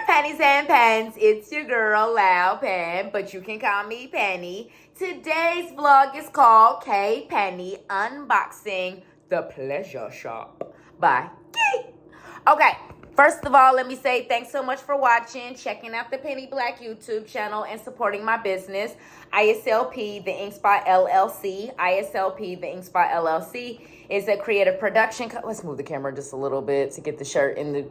Pennies and Pens. It's your girl, Loud Pen, but you can call me Penny. Today's vlog is called K Penny Unboxing the Pleasure Shop by Kate. Okay, first of all, let me say thanks so much for watching, checking out the Penny Black YouTube channel, and supporting my business, ISLP, the Ink Spot LLC. ISLP, the Ink Spot LLC is a creative production. Let's move the camera just a little bit to get the shirt in the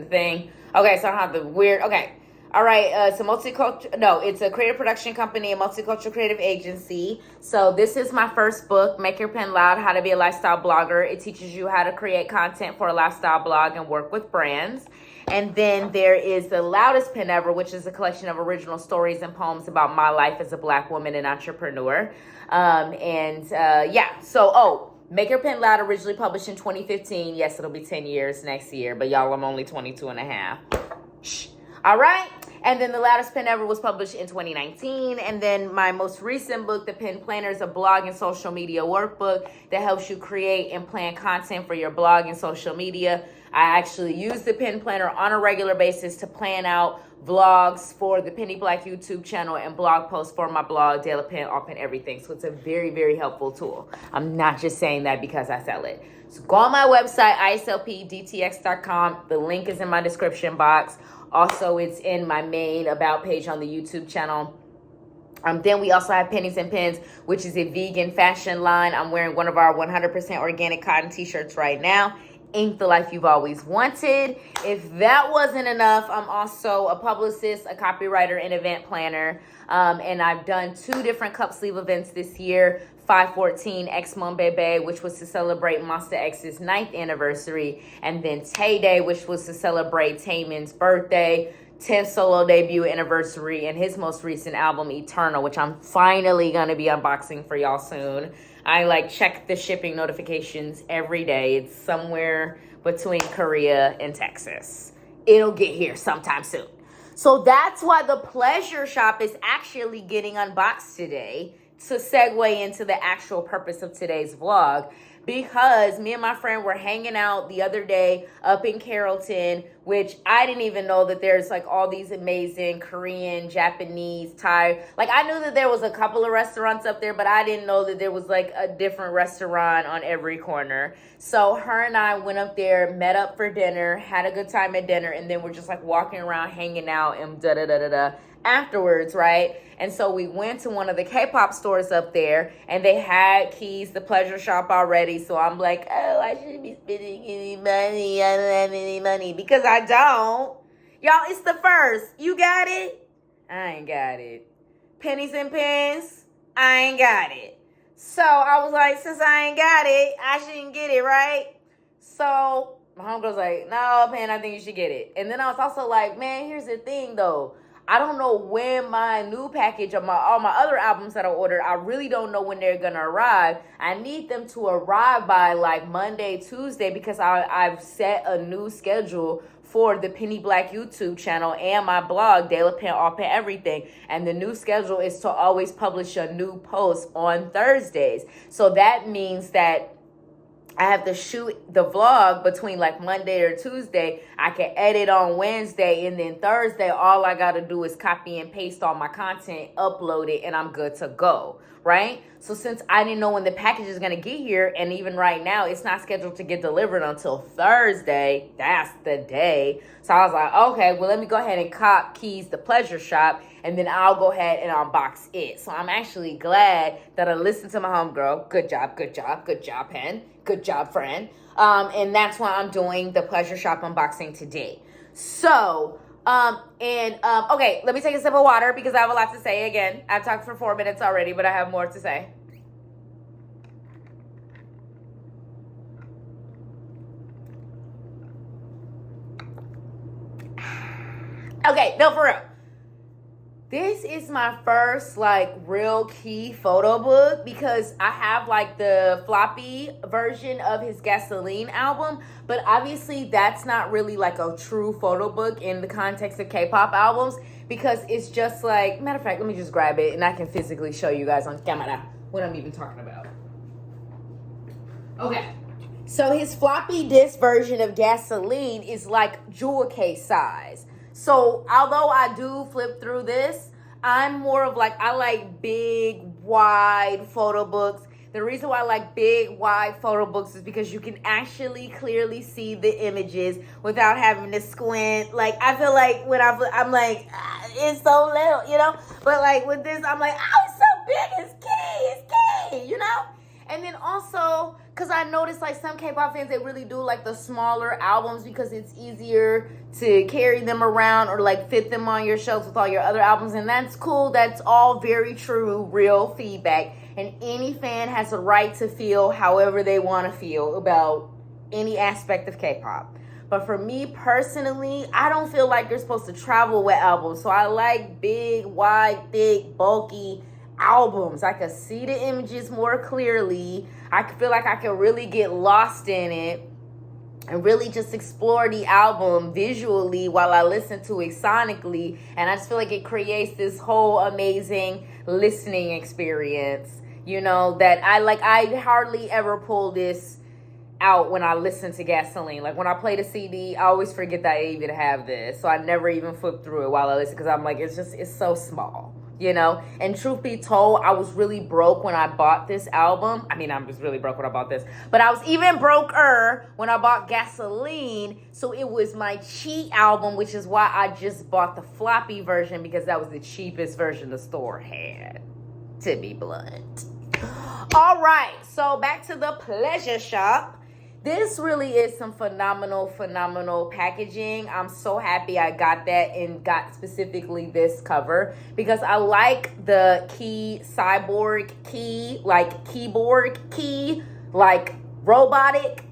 thing. Okay, so I don't have the weird. Okay. All right, it's a multicultural, no, it's a creative production company, a multicultural creative agency. So this is my first book, Make Your Pen Loud, How to Be a Lifestyle Blogger. It teaches you how to create content for a lifestyle blog and work with brands. And then there is The Loudest Pen Ever, which is a collection of original stories and poems about my life as a Black woman and entrepreneur. Make Your Pen Loud, originally published in 2015. Yes, it'll be 10 years next year, but y'all, I'm only 22 and a half. Shh. All right. And then The Loudest Pen Ever was published in 2019. And then my most recent book, The Pen Planner, is a blog and social media workbook that helps you create and plan content for your blog and social media. I actually use the Pen Planner on a regular basis to plan out vlogs for the Penny Black YouTube channel and blog posts for my blog, Daily Pen, All Pen, Everything. So it's a very, very helpful tool. I'm not just saying that because I sell it. So go on my website, islpdtx.com. The link is in my description box. Also, it's in my main About page on the YouTube channel. Then we also have Pennies and Pens, which is a vegan fashion line. I'm wearing one of our 100% organic cotton t-shirts right now. Ink the life you've always wanted. If that wasn't enough, I'm also a publicist, a copywriter, and event planner. And I've done 2 different cup sleeve events this year. 514 X Mon Bebe, which was to celebrate Monster X's 9th anniversary. And then Tay Day, which was to celebrate Tayman's birthday, 10th solo debut anniversary, and his most recent album, Eternal, which I'm finally going to be unboxing for y'all soon. I check the shipping notifications every day. It's somewhere between Korea and Texas. It'll get here sometime soon. So that's why the Pleasure Shop is actually getting unboxed today, to segue into the actual purpose of today's vlog, because me and my friend were hanging out the other day up in Carrollton, which I didn't even know that there's all these amazing Korean, Japanese, Thai. I knew that there was a couple of restaurants up there, but I didn't know that there was a different restaurant on every corner. So her and I went up there, met up for dinner, had a good time at dinner, and then we're just walking around, hanging out, and da-da-da-da-da afterwards, right? And so we went to one of the K-pop stores up there, and they had Keys, the Pleasure Shop, already. So I'm like, oh, I shouldn't be spending any money. I don't have any money. Because I don't. Y'all, it's the first. You got it? I ain't got it. Pennies and Pens? I ain't got it. So I was like, since I ain't got it, I shouldn't get it, right? So my homegirl's like, no, Pen, I think you should get it. And then I was also like, man, here's the thing, though. I don't know when my new package of all my other albums that I ordered, I really don't know when they're going to arrive. I need them to arrive by Monday, Tuesday, because I've set a new schedule for the Penny Black YouTube channel and my blog, Daily Pen, All Pen, Everything. And the new schedule is to always publish a new post on Thursdays. So that means that I have to shoot the vlog between Monday or Tuesday. I can edit on Wednesday, and then Thursday, all I got to do is copy and paste all my content, upload it, and I'm good to go, right? So since I didn't know when the package is going to get here, and even right now, it's not scheduled to get delivered until Thursday, that's the day. So I was like, okay, well, let me go ahead and cop Keys, the Pleasure Shop, and then I'll go ahead and unbox it. So I'm actually glad that I listened to my homegirl. Good job, good job, good job, Pen. Good job, friend. And that's why I'm doing the Pleasure Shop unboxing today. So, okay, let me take a sip of water because I have a lot to say again. I've talked for 4 minutes already, but I have more to say. Okay, no, for real. This is my first real key photo book because I have the floppy version of his Gasoline album, but obviously that's not really a true photo book in the context of K-pop albums because it's just matter of fact, let me just grab it and I can physically show you guys on camera what I'm even talking about. Okay. So his floppy disk version of Gasoline is jewel case size. So although I do flip through this, I'm more of like, I like big, wide photo books. The reason why I like big, wide photo books is because you can actually clearly see the images without having to squint. Like, I feel like when I'm like, it's so little, you know? But like with this, I'm like, oh, it's so big, it's key, you know? And then also, because I noticed like some K-pop fans, they really do like the smaller albums because it's easier to carry them around or like fit them on your shelves with all your other albums. And that's cool. That's all very true, real feedback. And any fan has a right to feel however they want to feel about any aspect of K-pop. But for me personally, I don't feel like you're supposed to travel with albums. So I like big, wide, thick, bulky albums. I can see the images more clearly. I feel like I can really get lost in it and really just explore the album visually while I listen to it sonically. And I just feel like it creates this whole amazing listening experience, you know, that I hardly ever pull this out when I listen to Gasoline. Like when I play the CD, I always forget that I even have this. So I never even flip through it while I listen because I'm like, it's so small. You know, and truth be told, I was really broke when I bought this album. I mean, I was really broke when I bought this, but I was even broker when I bought Gasoline. So it was my cheat album, which is why I just bought the floppy version because that was the cheapest version the store had, to be blunt. All right, so back to the pleasure shop. This really is some phenomenal packaging. I'm so happy I got that and got specifically this cover because I like the key, cyborg key, like keyboard key, like robotic,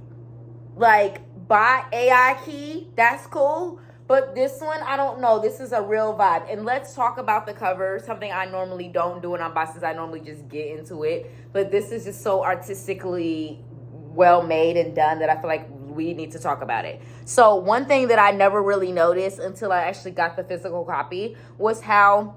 like by AI key. That's cool. But this one, I don't know. This is a real vibe. And let's talk about the cover, something I normally don't do in unboxings. I normally just get into it. But this is just so artistically well made and done that I feel like we need to talk about it. So one thing that I never really noticed until I actually got the physical copy was how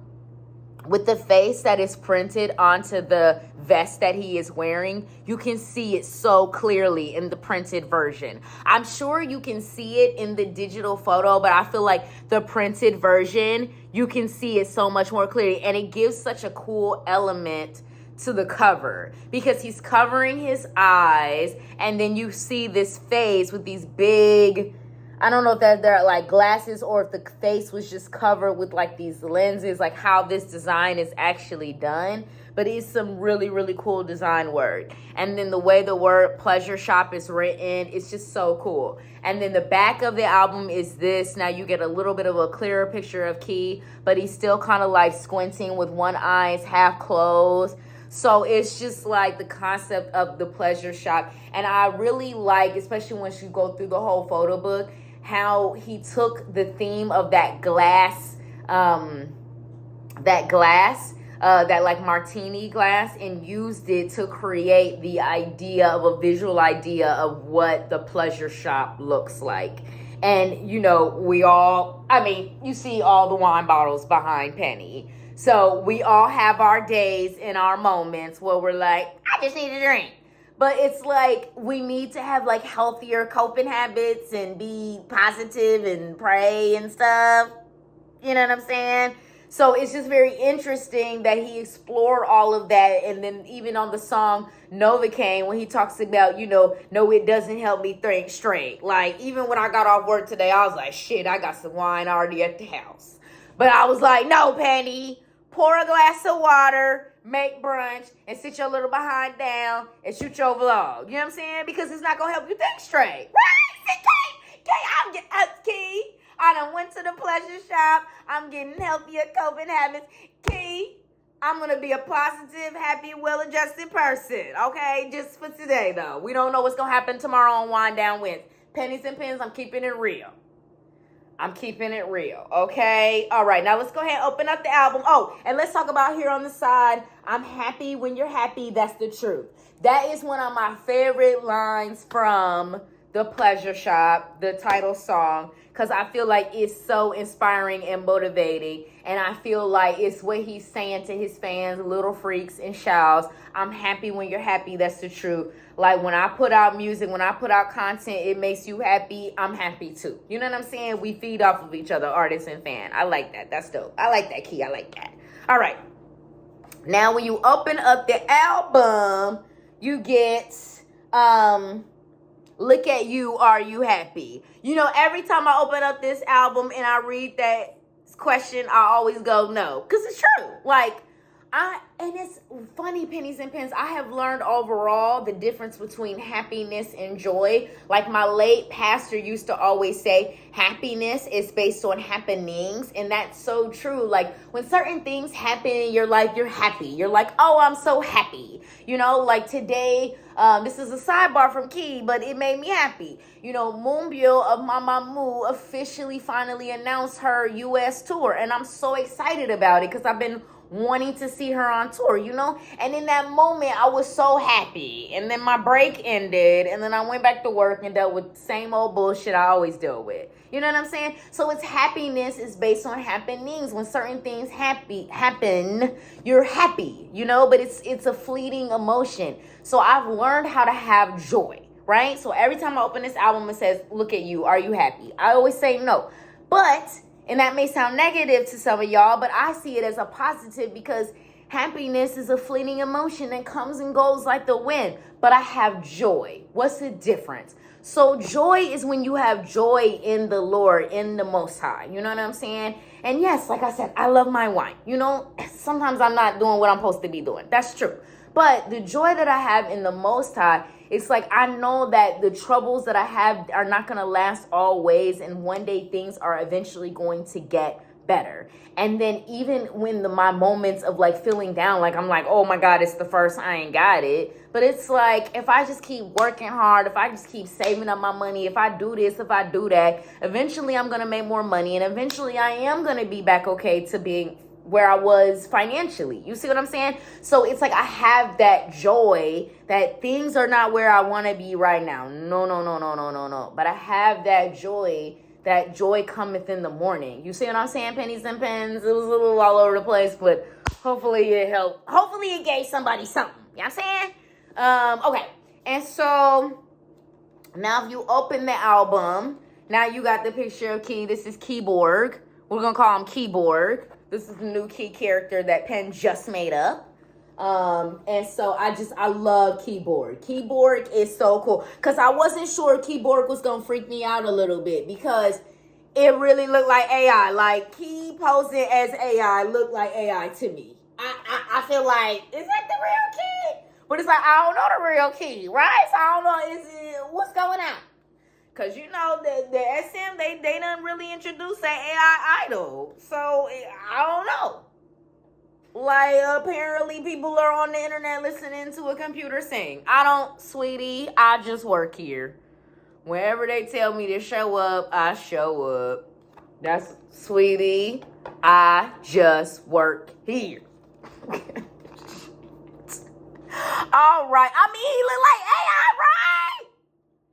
with the face that is printed onto the vest that he is wearing, you can see it so clearly in the printed version. I'm sure you can see it in the digital photo, but I feel like the printed version, you can see it so much more clearly, and it gives such a cool element to the cover because he's covering his eyes and then you see this face with these big, I don't know if they're like glasses or if the face was just covered with like these lenses, like how this design is actually done. But it's some really cool design work. And then the way the word pleasure shop is written, it's just so cool. And then the back of the album is this. Now you get a little bit of a clearer picture of Key, but he's still kind of like squinting with one eye half closed. So it's just like the concept of the pleasure shop. And I really like, especially once you go through the whole photo book, how he took the theme of that glass, that like martini glass, and used it to create the idea of a visual idea of what the pleasure shop looks like. And, you know, you see all the wine bottles behind Penny. So we all have our days and our moments where we're like, I just need a drink. But it's like we need to have like healthier coping habits and be positive and pray and stuff. You know what I'm saying? So it's just very interesting that he explored all of that. And then even on the song Novocaine, when he talks about, you know, no, it doesn't help me think straight. Like even when I got off work today, I was like, shit, I got some wine already at the house. But I was like, no, Penny, pour a glass of water, make brunch, and sit your little behind down and shoot your vlog. You know what I'm saying? Because it's not going to help you think straight. Right? I'm getting up, Key. I done went to the pleasure shop. I'm getting healthier coping habits. Key, I'm going to be a positive, happy, well-adjusted person. Okay? Just for today, though. We don't know what's going to happen tomorrow on Wind Down With. Pennies and Pens, I'm keeping it real. Okay? All right, now let's go ahead and open up the album. Oh, and let's talk about here on the side. I'm happy when you're happy. That's the truth. That is one of my favorite lines from The Pleasure Shop, the title song, because I feel like it's so inspiring and motivating. And I feel like it's what he's saying to his fans, little freaks and shows. I'm happy when you're happy. That's the truth. Like, when I put out music, when I put out content, it makes you happy. I'm happy too. You know what I'm saying? We feed off of each other, artists and fan. I like that. That's dope. I like that, Key. I like that. All right. Now, when you open up the album, you get, Look at You, Are You Happy? You know, every time I open up this album and I read that question, I always go, no. Because it's true. Like, and it's funny, Pennies and Pens, I have learned overall the difference between happiness and joy. Like, my late pastor used to always say, happiness is based on happenings. And that's so true. Like, when certain things happen in your life, you're happy. You're like, oh, I'm so happy. You know, like today, this is a sidebar from Key, but it made me happy. You know, Moonbyul of Mamamoo officially finally announced her U.S. tour. And I'm so excited about it because I've been wanting to see her on tour, you know? And in that moment, I was so happy. And then my break ended, and then I went back to work and dealt with the same old bullshit I always deal with. You know what I'm saying? So it's happiness is based on happenings. When certain things happen, you're happy, you know? But it's a fleeting emotion. So I've learned how to have joy, right? So every time I open this album, it says, look at you, are you happy? I always say no. But, and that may sound negative to some of y'all, but I see it as a positive because happiness is a fleeting emotion that comes and goes like the wind. But I have joy. What's the difference? So joy is when you have joy in the Lord, in the Most High. You know what I'm saying? And yes, like I said, I love my wine. You know, sometimes I'm not doing what I'm supposed to be doing. That's true. But the joy that I have in the Most High, it's like I know that the troubles that I have are not going to last always. And one day things are eventually going to get better. And then even when my moments of like feeling down, like I'm like, oh my God, it's the first, I ain't got it. But it's like, if I just keep working hard, if I just keep saving up my money, if I do this, if I do that, eventually I'm going to make more money. And eventually I am going to be back okay to being where I was financially. You see what I'm saying? So it's like I have that joy that things are not where I want to be right now. No. But I have that joy. That joy cometh in the morning. You see what I'm saying, Pennies and Pens? It was a little all over the place, but hopefully it helped. Hopefully it gave somebody something. You know what I'm saying? Okay. And so now if you open the album, now you got the picture of Key. This is Keyborg. We're going to call him Keyborg. This is the new Key character that Penn just made up. And so I love Keyborg. Keyborg is so cool. Because I wasn't sure Keyborg was going to freak me out a little bit. Because it really looked like AI. Like, Key posing as AI looked like AI to me. I feel like, is that the real Key? But it's like, I don't know the real Key, right? So I don't know, what's going on? Because, you know, the SM, they done really introduced that AI idol. So, I don't know. Like, apparently people are on the internet listening to a computer sing. I don't, sweetie, I just work here. Wherever they tell me to show up, I show up. That's, sweetie, I just work here. All right. I mean, he look like AI, right?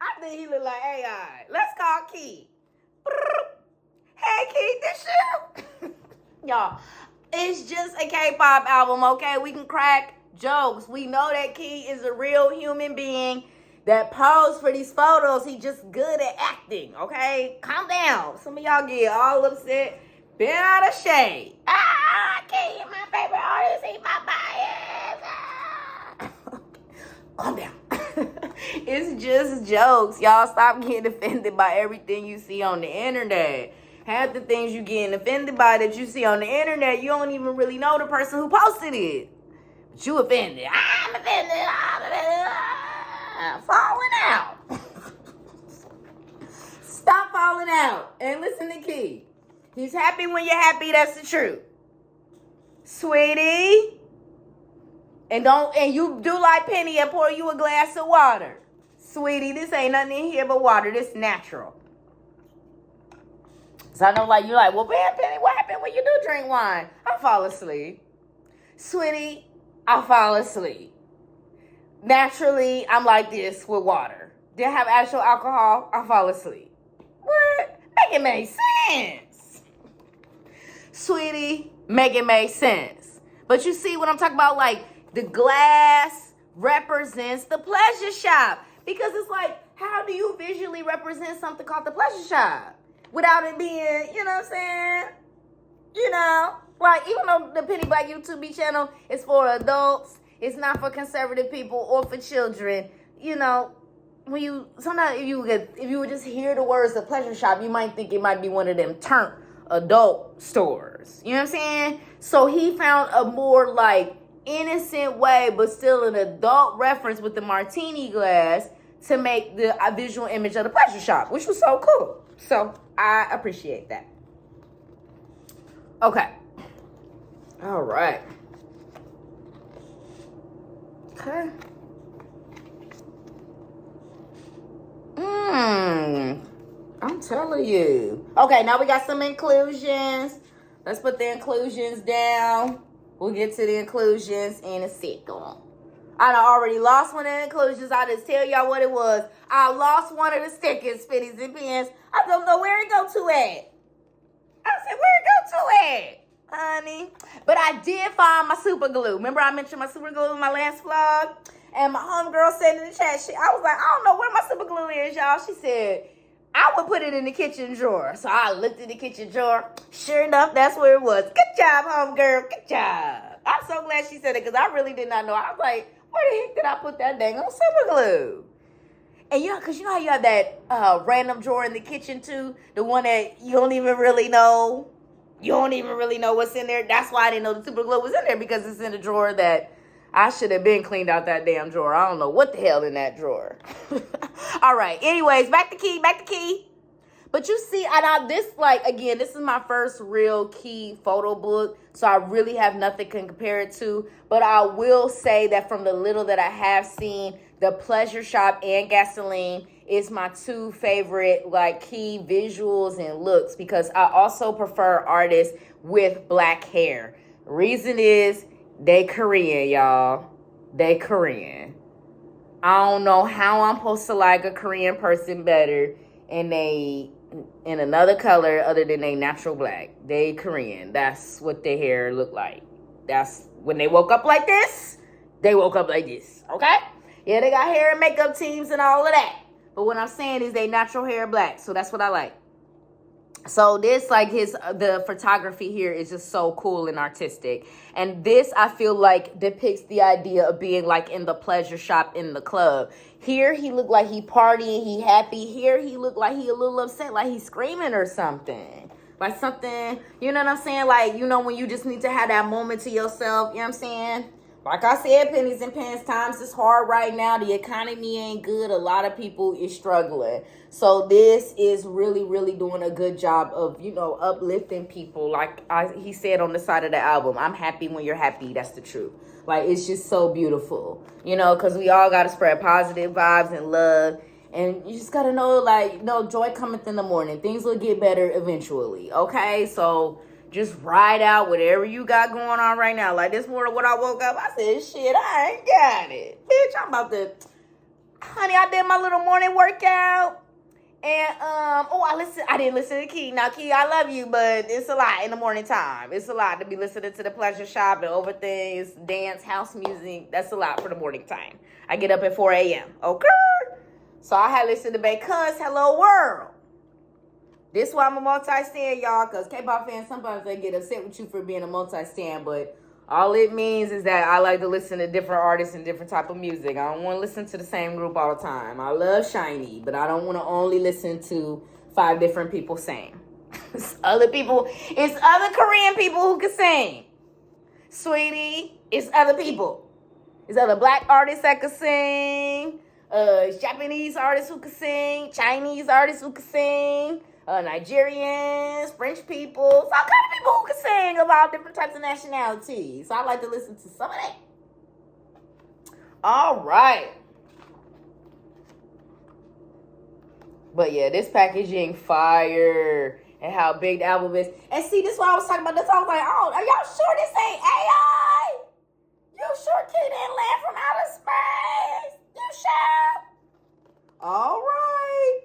I think he look like AI. Let's call Key. Hey, Key, this you? Y'all, it's just a K-pop album, okay? We can crack jokes. We know that Key is a real human being that posed for these photos. He just good at acting, okay? Calm down. Some of y'all get all upset. Been out of shade. Key, my favorite artist. He my bias. Calm down. It's just jokes. Y'all stop getting offended by everything you see on the internet. Half the things you getting offended by that you see on the internet, you don't even really know the person who posted it. But you offended. I'm offended. Falling out. Stop falling out and listen to Key. He's happy when you're happy. That's the truth. Sweetie. And you do like Penny and pour you a glass of water. Sweetie, this ain't nothing in here but water. This natural. So I know, like, you're like, well, man, Penny, what happened when you do drink wine? I fall asleep. Sweetie, I fall asleep. Naturally, I'm like this with water. didn't have actual alcohol, I fall asleep. What? Make it make sense. Sweetie, make it make sense. But you see what I'm talking about? Like, the glass represents the pleasure shop. Because it's like, how do you visually represent something called the pleasure shop? Without it being, you know what I'm saying? You know, like, even though the Penny Black YouTube channel is for adults, it's not for conservative people or for children. You know, when you, sometimes if you would just hear the words the pleasure shop, you might think it might be one of them turnt adult stores. You know what I'm saying? So he found a more like innocent way, but still an adult reference with the martini glass to make the visual image of the pleasure shop, which was so cool. So I appreciate that. Okay. All right. Okay. I'm telling you. Okay, now we got some inclusions. Let's put the inclusions down. We'll get to the inclusions in a second. I done already lost one of the inclusions. I'll just tell y'all what it was. I lost one of the stickers, Pennies and Pens. I don't know where it go to at. I said, where it go to at, honey? But I did find my super glue. Remember I mentioned my super glue in my last vlog? And my homegirl said in the chat, I was like, I don't know where my super glue is, y'all. She said, I would put it in the kitchen drawer. So I looked in the kitchen drawer. Sure enough, that's where it was. Good job, homegirl. Good job. I'm so glad she said it because I really did not know. I was like, where the heck did I put that dang on super glue? And you know, because you know how you have that random drawer in the kitchen too? The one that you don't even really know. You don't even really know what's in there. That's why I didn't know the super glue was in there, because it's in the drawer that I should have been cleaned out that damn drawer. I don't know what the hell in that drawer. All right. Anyways, back to key. But you see, this, like, again, this is my first real key photo book, so I really have nothing to compare it to. But I will say that from the little that I have seen, the Pleasure Shop and Gasoline is my two favorite, like, key visuals and looks, because I also prefer artists with black hair. Reason is, they Korean, y'all. They Korean. I don't know how I'm supposed to like a Korean person better and they in another color other than they natural black. They Korean. That's what their hair look like. That's when they woke up like this, they woke up like this. Okay? Yeah, they got hair and makeup teams and all of that. But what I'm saying is they natural hair black. So that's what I like. So this, like, the photography here is just so cool and artistic. And this, I feel like, depicts the idea of being, like, in the pleasure shop in the club. Here, he looked like he partying, he happy. Here, he looked like he a little upset, like he's screaming or something. Like something, you know what I'm saying? Like, you know, when you just need to have that moment to yourself, you know what I'm saying? Like I said, Pennies and Pens, times is hard right now. The economy ain't good. A lot of people is struggling. So this is really, really doing a good job of, you know, uplifting people. Like he said on the side of the album, I'm happy when you're happy. That's the truth. Like, it's just so beautiful, you know, because we all got to spread positive vibes and love. And you just got to know, like, no, joy cometh in the morning. Things will get better eventually, okay? So just ride out whatever you got going on right now. Like this morning when I woke up, I said, shit, I ain't got it. Bitch, I'm about to, honey, I did my little morning workout. And, I didn't listen to Key. Now, Key, I love you, but it's a lot in the morning time. It's a lot to be listening to the Pleasure Shop and over things, dance, house music. That's a lot for the morning time. I get up at 4 a.m., okay? So I had listened to Because Hello World. This is why I'm a multi-stand, y'all, because K-pop fans, sometimes they get upset with you for being a multi-stand, but all it means is that I like to listen to different artists and different type of music. I don't want to listen to the same group all the time. I love Shiny, but I don't want to only listen to 5 different people sing. It's other Korean people who can sing. Sweetie, it's other people. It's other black artists that can sing, Japanese artists who can sing, Chinese artists who can sing, Nigerians, French people, all kind of people who can sing about different types of nationalities. So I like to listen to some of that. All right. But yeah, this packaging fire and how big the album is. And see, this is what I was talking about. This I was like, oh, are y'all sure this ain't AI? You sure Kid didn't land from outer space? You sure? All right.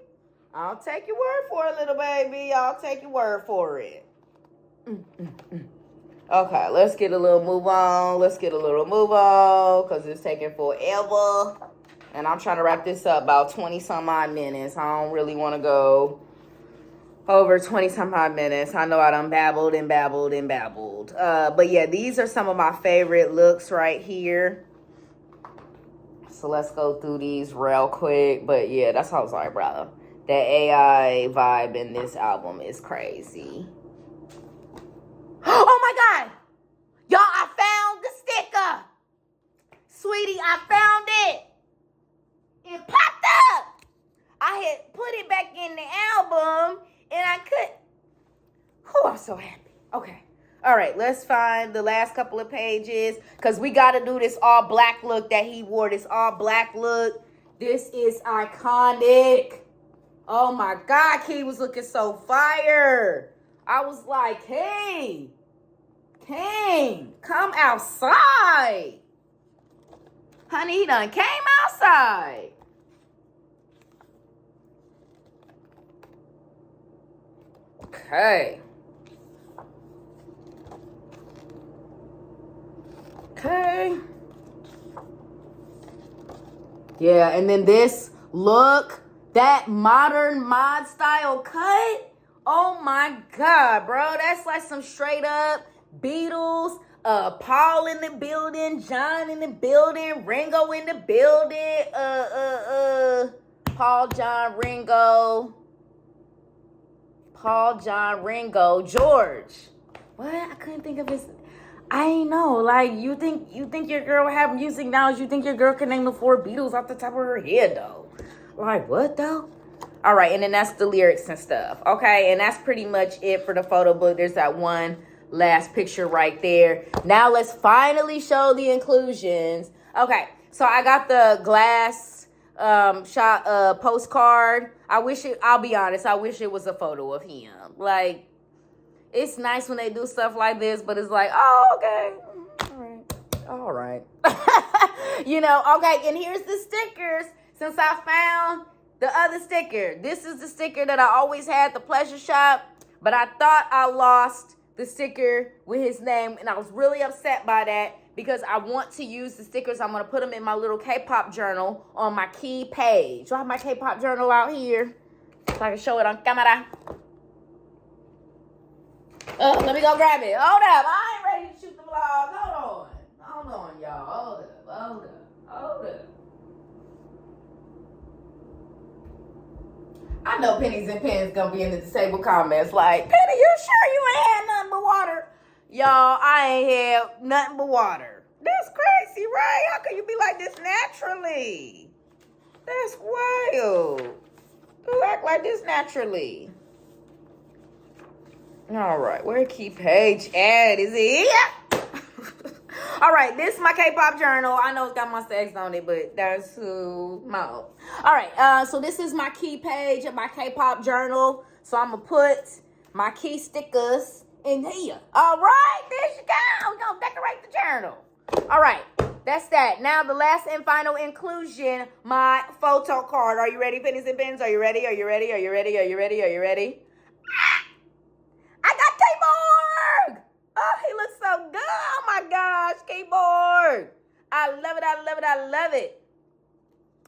I'll take your word for it, little baby. I'll take your word for it. Okay, let's get a little move on. Because it's taking forever. And I'm trying to wrap this up about 20-some odd minutes. I don't really want to go over 20-some odd minutes. I know I done babbled. But yeah, these are some of my favorite looks right here. So let's go through these real quick. But yeah, that's how I was like, brother. The AI vibe in this album is crazy. Oh my God! Y'all, I found the sticker! Sweetie, I found it! It popped up! I had put it back in the album and I could. Oh, I'm so happy. Okay. All right, let's find the last couple of pages because we got to do this all black look that he wore. This all black look. This is iconic. Oh my God, Key was looking so fire. I was like, hey, King, come outside. Honey, he done came outside. Okay. Yeah, and then this look, that modern mod style cut. Oh my God, bro. That's like some straight up Beatles. Paul in the building, John in the building, Ringo in the building. Paul, John, Ringo, George. What? I couldn't think of his. I ain't know. Like, you think your girl have music now? You think your girl can name the 4 Beatles off the top of her head, though? Like, what, though? All right, and then that's the lyrics and stuff. Okay, and that's pretty much it for the photo book. There's that one last picture right there. Now let's finally show the inclusions. Okay, so I got the glass shot postcard. I'll be honest, I wish it was a photo of him. Like, it's nice when they do stuff like this, but it's like, oh, okay. All right. You know, okay, and here's the stickers. Since I found the other sticker. This is the sticker that I always had, the Pleasure Shop, but I thought I lost the sticker with his name, and I was really upset by that because I want to use the stickers. I'm going to put them in my little K-pop journal on my key page. So I have my K-pop journal out here so I can show it on camera. Let me go grab it. Hold up. I ain't ready to shoot the vlog. Hold on, y'all. Hold up. I know Pennies and Pens gonna be in the disabled comments like, Penny, you sure you ain't had nothing but water? Y'all, I ain't had nothing but water. That's crazy, right? How can you be like this naturally? That's wild. You act like this naturally. All right, where key page at? Is it here? All right, this is my K-pop journal. I know it's got my sex on it, but that's who Mo. All right, so this is my key page of my K-pop journal. So I'm going to put my key stickers in here. All right, there you go. We're going to decorate the journal. All right, that's that. Now the last and final inclusion, my photo card. Are you ready, Pennies and Pens? Are you ready? Are you ready? Are you ready? Are you ready? Are you ready? I got K-Borg! Oh, he looks so good. Oh, my gosh, K-Borg. I love it. I love it. I love it.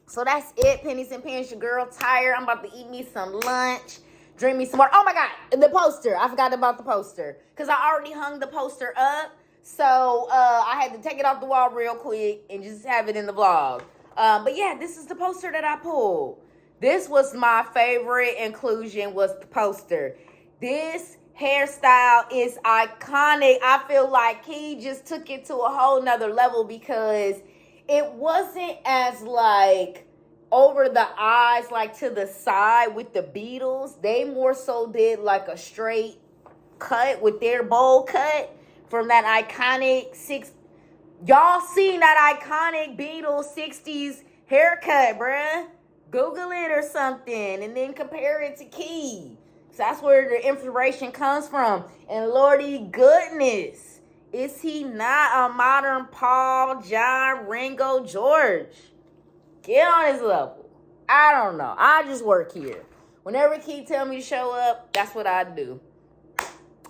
So that's it, Pennies and Pens. Your girl tired. I'm about to eat me some lunch. Drink me some more. Oh, my God. The poster. I forgot about the poster. Because I already hung the poster up. So I had to take it off the wall real quick and just have it in the vlog. But, yeah, this is the poster that I pulled. This was my favorite inclusion was the poster. This hairstyle is iconic. I feel like he just took it to a whole nother level because it wasn't as like over the eyes, like to the side with the Beatles. They more so did like a straight cut with their bowl cut from that iconic y'all seen that iconic Beatles 60s haircut, bruh. Google it or something and then compare it to Key. So that's where the inspiration comes from. And Lordy goodness, is he not a modern Paul, John, Ringo, George? Get on his level. I don't know. I just work here. Whenever Key tell me to show up, that's what I do.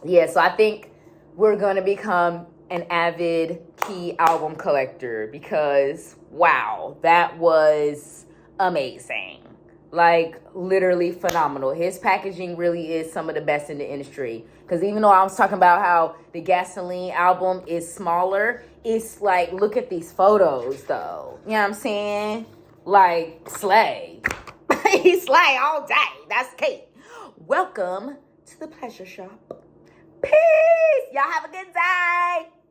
Yeah, so I think we're going to become an avid Key album collector because, wow, that was amazing. Like, literally phenomenal. His packaging really is some of the best in the industry. Because even though I was talking about how the Gasoline album is smaller, it's like, look at these photos, though. You know what I'm saying? Like, slay. He slay all day. That's Kate. Welcome to the pleasure shop. Peace. Y'all have a good day.